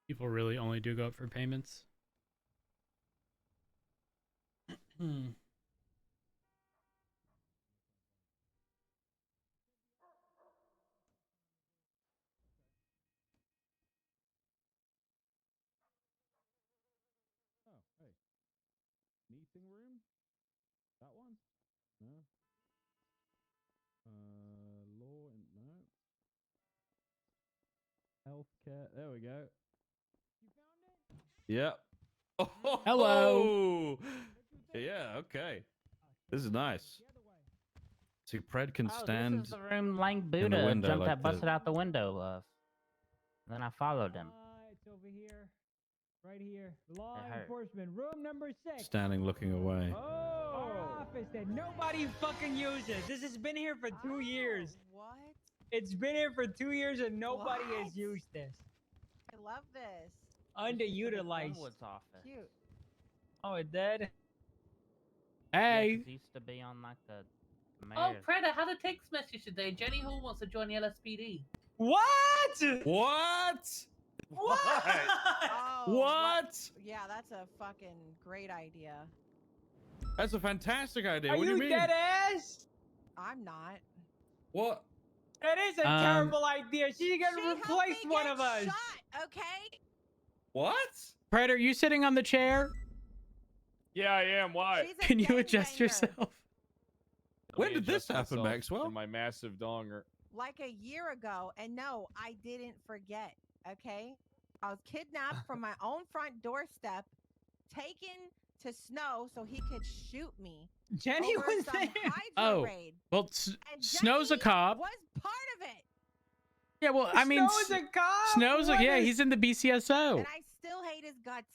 People really only do go up for payments. Oh, hey. Meeting room? That one? No. Law and no. Healthcare. There we go. You found it? Yep. Oh, hello. Yeah, okay. This is nice. See, Pred can Oh, stand this is the room Lang in the Buddha window jumped like that busted out the window of. Then I followed him. It's over here. Right here. Law It hurt. enforcement, room number 6. standing looking away. Our office that nobody fucking uses. This has been here for 2 years. What? It's been here for 2 years and nobody What? has used this. I love this. Underutilized. Glenwood's office. Cute. Oh, it did? Yeah, Hey. 'cause he used to be on like the Oh, mayor's. Pred, I had a text message today. Jenny Hall wants to join the LSPD. What? What? What? Oh, What? Yeah, that's a fucking great idea. That's a fantastic idea. Are What do you you mean? dead ass? I'm not. What? That is a terrible idea. She's gonna She helped replace me one get of us. Shot, okay? What? Pred, are you sitting on the chair? Yeah, I am. Why? She's a Can you adjust gangbanger. yourself? When Let me did this adjust happen, myself Maxwell? for my massive donger. Like a year ago, and no, I didn't forget, okay? I was kidnapped from my own front doorstep, taken to Snow so he could shoot me. Jenny over was some there. Hydra Oh, raid. well, And Snow's a Jenny cop. was part of it. Yeah, well, I mean, Snow's a cop? Snow's What yeah, is- he's in the BCSO. And I still hate his guts.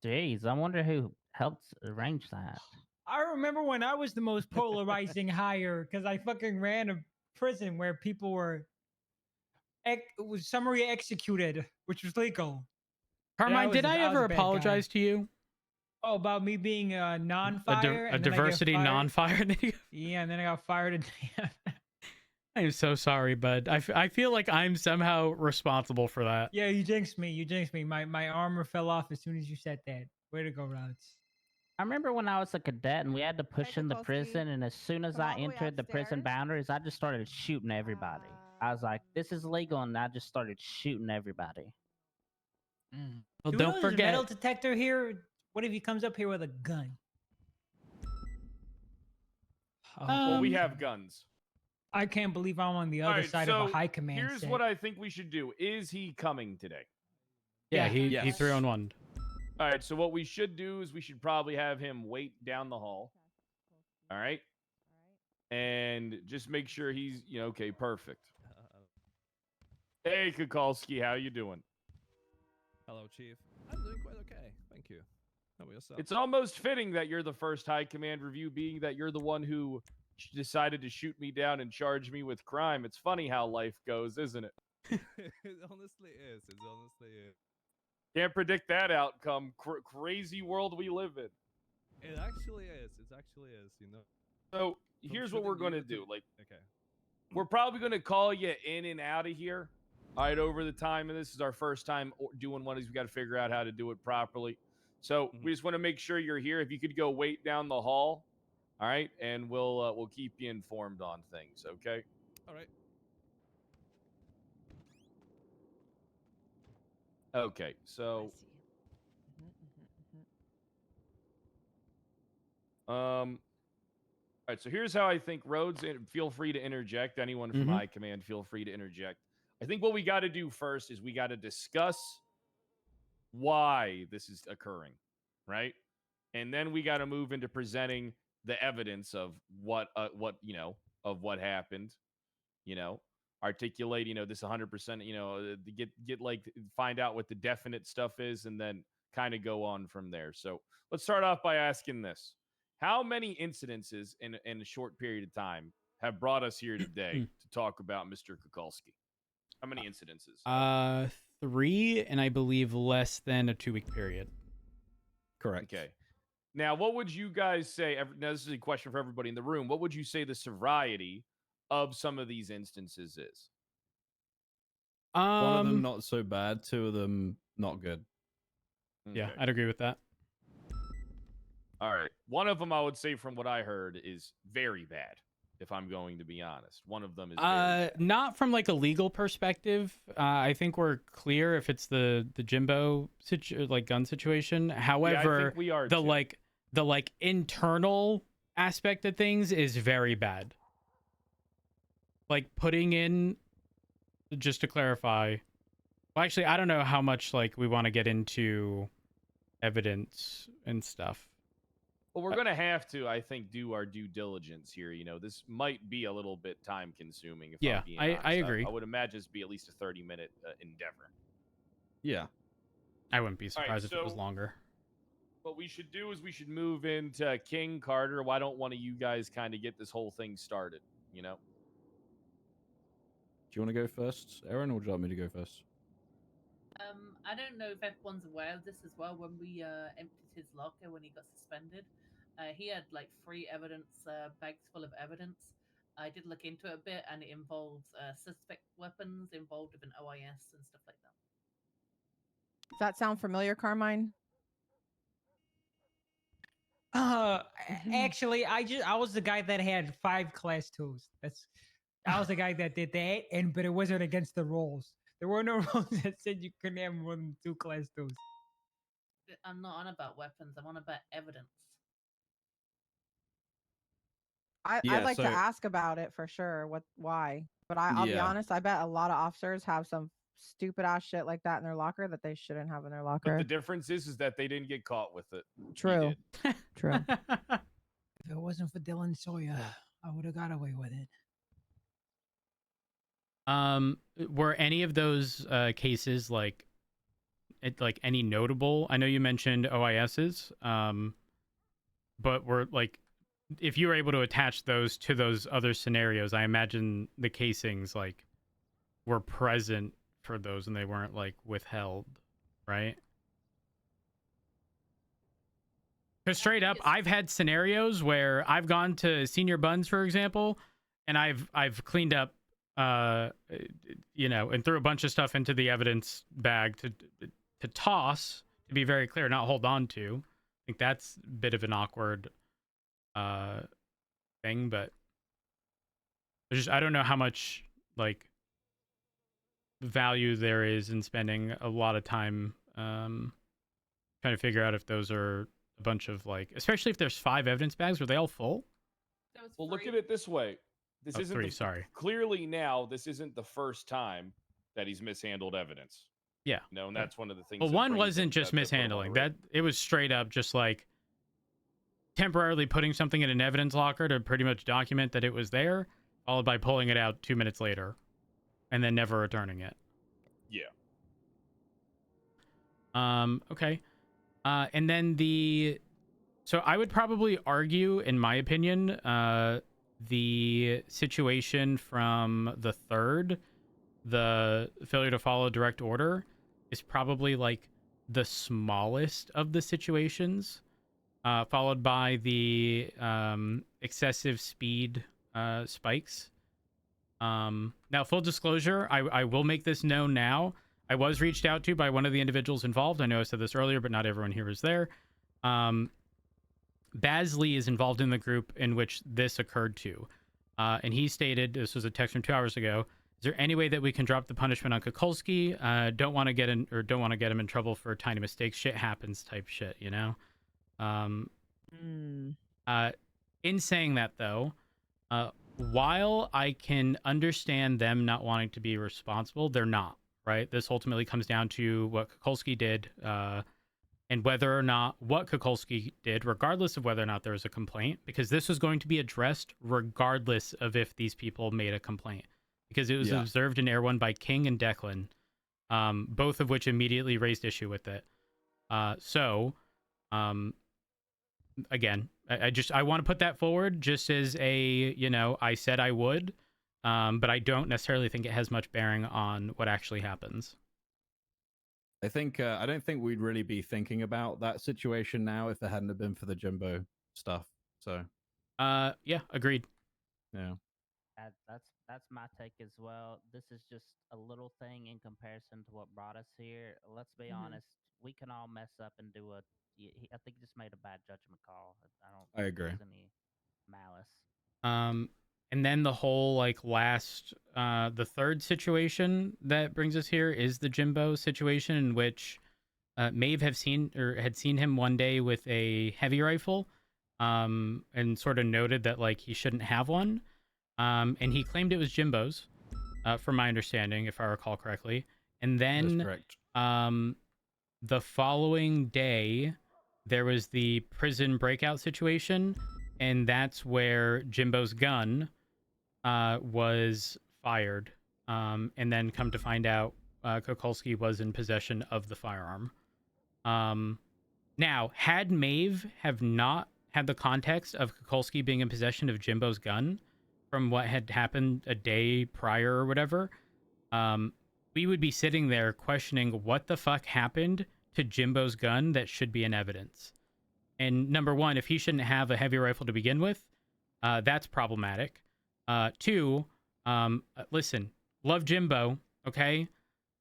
Jeez, I wonder who helped arrange that. I remember when I was the most polarizing hire because I fucking ran a prison where people were was summary executed, which was legal. Carmine, did I was ever a bad guy. apologize to you? Oh, about me being a non-fire, A diversity non-fire. Yeah, and then I got fired. I'm so sorry, bud. I feel like I'm somehow responsible for that. Yeah, you jinxed me. You jinxed me. My armor fell off as soon as you said that. Way to go, Rods. I remember when I was a cadet and we had to push in the prison, and as soon as I entered the prison boundaries, I just started shooting everybody. I was like, "This is legal," and I just started shooting everybody. Well, Do we know don't there's a forget. metal detector here. What if he comes up here with a gun? Well, we have guns. I can't believe I'm on the All other right, side so of a high command here's set. what I think we should do. Is he coming today? Yeah, he threw on one. All right, so what we should do is we should probably have him wait down the hall. All right? And just make sure he's, okay, perfect. Hey, Kukulski, how you doing? Hello, Chief. I'm doing quite okay. Thank you. How about yourself? It's almost fitting that you're the first high command review, being that you're the one who decided to shoot me down and charge me with crime. It's funny how life goes, isn't it? It honestly is. It honestly is. Can't predict that outcome. Crazy world we live in. It actually is. It actually is, So here's what we're going to do. Okay. We're probably going to call you in and out of here. All right, over the time, and this is our first time doing one of these. We got to figure out how to do it properly. So we just want to make sure you're here. If you could go wait down the hall, all right, and we'll keep you informed on things. Okay. All right. Okay. So. All right. So here's how I think Rhodes. Feel free to interject. Anyone from High Command, feel free to interject. I think what we got to do first is we got to discuss why this is occurring, right? And then we got to move into presenting the evidence of what happened, articulate, this 100%, find out what the definite stuff is, and then kind of go on from there. So let's start off by asking this. How many incidences in a short period of time have brought us here today to talk about Mr. Kukulski? How many incidences? 3, and I believe less than a 2-week period. Correct. Okay. Now, what would you guys say? Now, this is a question for everybody in the room. What would you say the severity of some of these instances is? One of them not so bad. 2 of them not good. Yeah, Okay. I'd agree with that. All right. One of them, I would say, from what I heard, is very bad. If I'm going to be honest, one of them is very not from like a legal perspective. I think we're clear if it's the Jimbo gun situation. However, I think we are the too. Internal aspect of things is very bad. Like putting in, just to clarify. Well, actually, I don't know how much we want to get into evidence and stuff. Well, we're going to have to, I think, do our due diligence here. This might be a little bit time consuming. If I'm being honest. I agree. I would imagine it's be at least a 30-minute endeavor. Yeah. I wouldn't be surprised if it was so longer. What we should do is we should move into King Carter. Why don't one of you guys kind of get this whole thing started, Do you want to go first, Aaron, or would you like me to go first? I don't know if everyone's aware of this as well. When we emptied his locker when he got suspended, he had 3 bags full of evidence. I did look into it a bit, and it involves suspect weapons involved with an OIS and stuff like that. Does that sound familiar, Carmine? Actually, I was the guy that had 5 class 2s. I was the guy that did that, but it wasn't against the rules. There were no rules that said you couldn't have more than 2 class 2s. I'm not on about weapons. I'm on about evidence. I'd like to ask about it for sure. Why? But I'll be honest. I bet a lot of officers have some stupid ass shit like that in their locker that they shouldn't have in their locker. But the difference is that they didn't get caught with it. True. True. If it wasn't for Dylan Sawyer, I would have got away with it. Were any of those cases like any notable. I know you mentioned OISs, but we're like, if you were able to attach those to those other scenarios, I imagine the casings like were present for those and they weren't like withheld, right? Because straight up, I've had scenarios where I've gone to Senior Buns, for example, and I've cleaned up, you know, and threw a bunch of stuff into the evidence bag to toss. To be very clear, not hold on to. I think that's a bit of an awkward thing, but I don't know how much like value there is in spending a lot of time trying to figure out if those are a bunch of like, especially if there's 5 evidence bags, were they all full? Well, look at it this way. This isn't 3, sorry. Clearly now, this isn't the first time that he's mishandled evidence. Yeah. No, and that's one of the things. Well, that one brings wasn't them- just that put them on the mishandling. road. That it was straight up just like temporarily putting something in an evidence locker to pretty much document that it was there, followed by pulling it out 2 minutes later, and then never returning it. Yeah. Okay. And then so I would probably argue, in my opinion, the situation from the 3rd, the failure to follow direct order, is probably like the smallest of the situations, followed by the excessive speed spikes. Now, full disclosure, I will make this known now. I was reached out to by one of the individuals involved. I know I said this earlier, but not everyone here was there. Basley is involved in the group in which this occurred to. And he stated, this was a text from 2 hours ago, is there any way that we can drop the punishment on Kukulski? Don't want to get him in trouble for tiny mistakes. Shit happens type shit, you know? In saying that, though, while I can understand them not wanting to be responsible, they're not, right? This ultimately comes down to what Kukulski did, and whether or not what Kukulski did, regardless of whether or not there was a complaint, because this was going to be addressed regardless of if these people made a complaint, because it was observed in Air One by King and Declan, both of which immediately raised issue with it. Again, I want to put that forward just as a, you know, I said I would, but I don't necessarily think it has much bearing on what actually happens. I think I don't think we'd really be thinking about that situation now if it hadn't have been for the Jimbo stuff. So, yeah, agreed. Yeah. That's my take as well. This is just a little thing in comparison to what brought us here. Let's be honest, we can all mess up and do I think he just made a bad judgment call. I don't agree. think there's any malice. And then the whole like last, the 3rd situation that brings us here is the Jimbo situation, in which Maeve had seen him one day with a heavy rifle, and sort of noted that like he shouldn't have one. And he claimed it was Jimbo's, from my understanding, if I recall correctly. And then, the following day, there was the prison breakout situation, and that's where Jimbo's gun was fired. And then come to find out, Kukulski was in possession of the firearm. Now, had Maeve have not had the context of Kukulski being in possession of Jimbo's gun, from what had happened a day prior or whatever, we would be sitting there questioning what the fuck happened to Jimbo's gun that should be in evidence. And number one, if he shouldn't have a heavy rifle to begin with, that's problematic. 2, listen, love Jimbo, okay?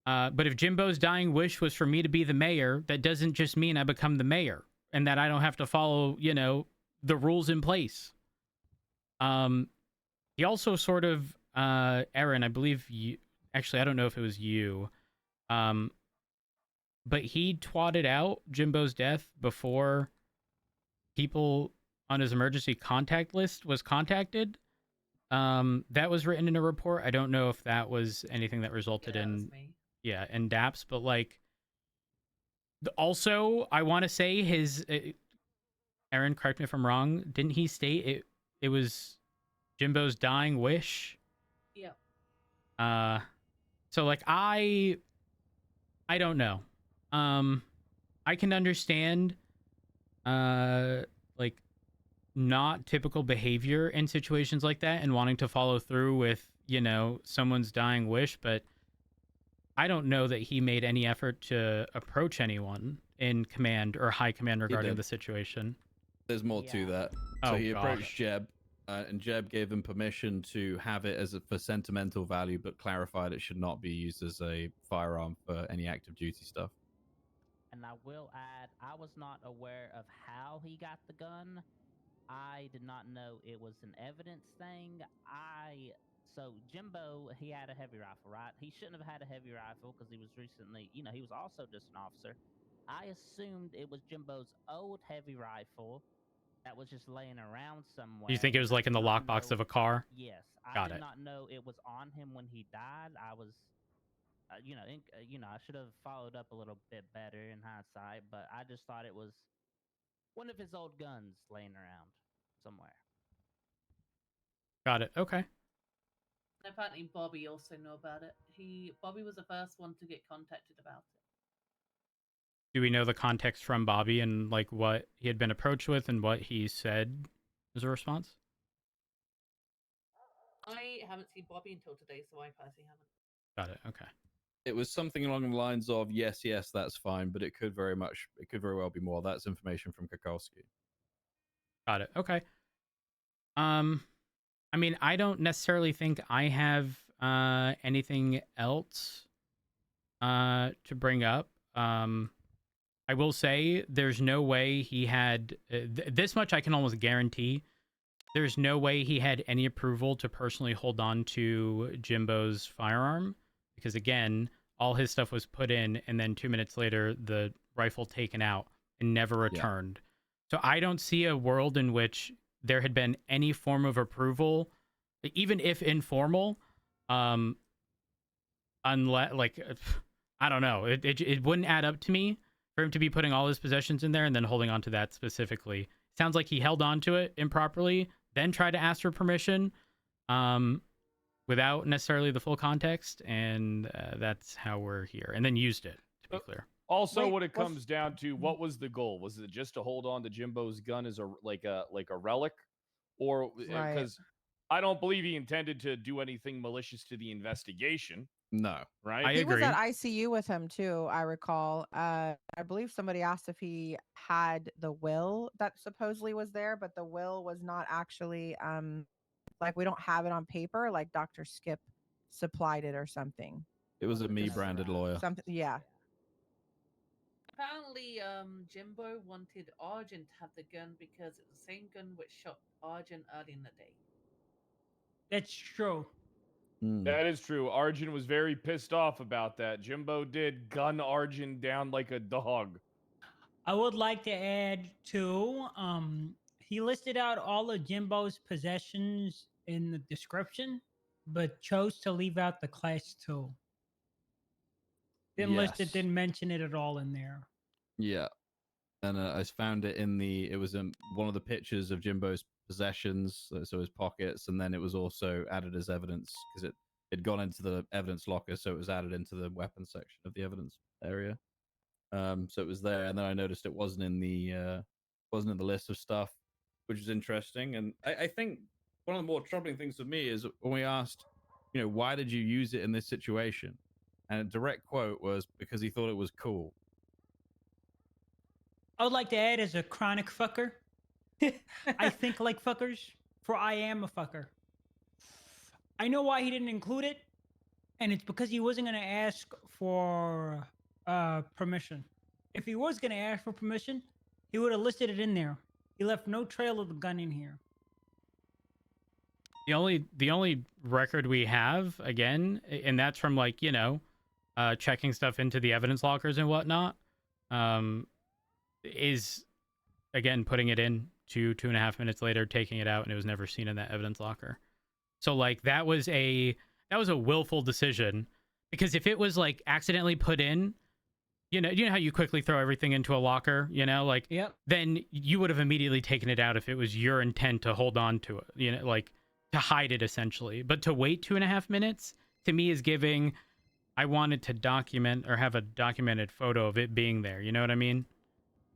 But if Jimbo's dying wish was for me to be the mayor, that doesn't just mean I become the mayor and that I don't have to follow, you know, the rules in place. He also sort of, Aaron, I believe you, actually, I don't know if it was you, but he twatted out Jimbo's death before people on his emergency contact list was contacted. That was written in a report. I don't know if that was anything that resulted in DAPS, but like, also, I want to say Aaron, correct me if I'm wrong, didn't he state it was Jimbo's dying wish? Yeah. So like I don't know. I can understand like not typical behavior in situations like that and wanting to follow through with, you know, someone's dying wish, but I don't know that he made any effort to approach anyone in command or high command regarding did. the situation. There's more to that. So Oh, he God. approached Jeb, and Jeb gave him permission to have it for sentimental value, but clarified it should not be used as a firearm for any active duty stuff. And I will add, I was not aware of how he got the gun. I did not know it was an evidence thing. So Jimbo, he had a heavy rifle, right? He shouldn't have had a heavy rifle because he was recently, you know, he was also just an officer. I assumed it was Jimbo's old heavy rifle that was just laying around somewhere. You think it was like in the lockbox of a car? Yes. Got I did it. not know it was on him when he died. I was, I should have followed up a little bit better in hindsight, but I just thought it was one of his old guns laying around somewhere. Got it. Okay. Apparently, Bobby also knew about it. Bobby was the first one to get contacted about it. Do we know the context from Bobby and like what he had been approached with and what he said as a response? I haven't seen Bobby until today, so I personally haven't. Got it. Okay. It was something along the lines of yes, that's fine, but it could very well be more. That's information from Kukowski. Got it. Okay. I mean, I don't necessarily think I have anything else to bring up. I will say there's no way he had this much. I can almost guarantee there's no way he had any approval to personally hold on to Jimbo's firearm, because again, all his stuff was put in and then 2 minutes later the rifle taken out and never returned. So I don't see a world in which there had been any form of approval, even if informal, unless, like, I don't know, it wouldn't add up to me for him to be putting all his possessions in there and then holding on to that specifically. Sounds like he held on to it improperly, then tried to ask for permission without necessarily the full context, and that's how we're here. And then used it, to be clear. Also, what it comes down to, what was the goal? Was it just to hold on to Jimbo's gun as a relic, or because I don't believe he intended to do anything malicious to the investigation. No, right? I He agree. was at ICU with him too. I recall. I believe somebody asked if he had the will that supposedly was there, but the will was not actually like we don't have it on paper. Like Dr. Skip supplied it or something. It was a me-branded lawyer. Something, yeah. Apparently, Jimbo wanted Argent to have the gun because it's the same gun which shot Argent early in the day. That's true. That is true. Arjun was very pissed off about that. Jimbo did gun Arjun down like a dog. I would like to add too, he listed out all of Jimbo's possessions in the description, but chose to leave out the class 2. Didn't list it, didn't mention it at all in there. Yeah. And I found it it was one of the pictures of Jimbo's possessions, so his pockets, and then it was also added as evidence because it had gone into the evidence locker, so it was added into the weapons section of the evidence area. So it was there, and then I noticed it wasn't in the list of stuff, which is interesting. And I think one of the more troubling things for me is when we asked, why did you use it in this situation? And a direct quote was because he thought it was cool. I would like to add, as a chronic fucker, I think like fuckers, for I am a fucker. I know why he didn't include it, and it's because he wasn't going to ask for permission. If he was going to ask for permission, he would have listed it in there. He left no trail of the gun in here. The only record we have, again, and that's from checking stuff into the evidence lockers and whatnot, is again putting it in 2.5 minutes later, taking it out, and it was never seen in that evidence locker. So that was a willful decision, because if it was accidentally put in, you know how you quickly throw everything into a locker, yep. Then you would have immediately taken it out if it was your intent to hold on to it, to hide it essentially. But to wait 2.5 minutes, to me, is giving I wanted to document or have a documented photo of it being there. You know what I mean?